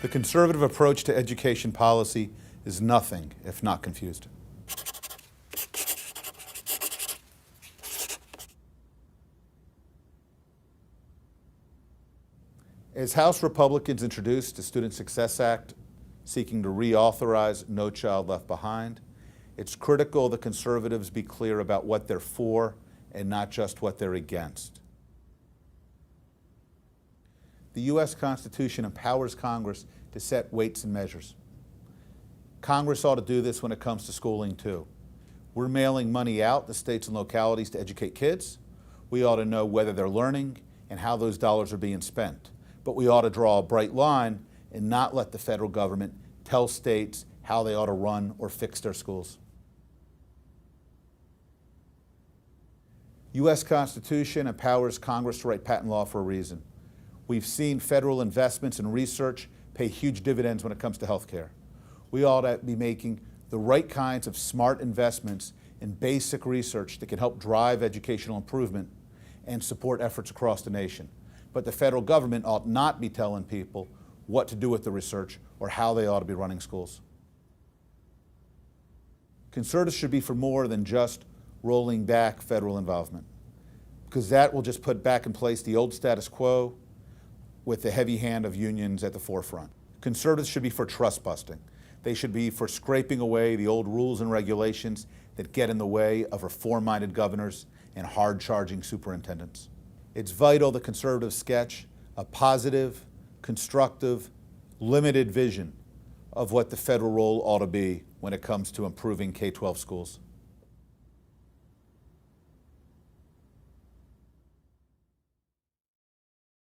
The conservative approach to education policy is nothing if not confused. As House Republicans introduced the Student Success Act, seeking to reauthorize No Child Left Behind, it's critical the conservatives be clear about what they're for and not just what they're against. The U.S. Constitution empowers Congress to set weights and measures. Congress ought to do this when it comes to schooling too. We're mailing money out to states and localities to educate kids. We ought to know whether they're learning and how those dollars are being spent. But we ought to draw a bright line and not let the federal government tell states how they ought to run or fix their schools. U.S. Constitution empowers Congress to write patent law for a reason. We've seen federal investments in research pay huge dividends when it comes to health care. We ought to be making the right kinds of smart investments in basic research that can help drive educational improvement and support efforts across the nation. But the federal government ought not be telling people what to do with the research or how they ought to be running schools. Conservatives should be for more than just rolling back federal involvement, because that will just put back in place the old status quo with the heavy hand of unions at the forefront. Conservatives should be for trust busting. They should be for scraping away the old rules and regulations that get in the way of reform-minded governors and hard-charging superintendents. It's vital the conservatives sketch a positive, constructive, limited vision of what the federal role ought to be when it comes to improving K-12 schools.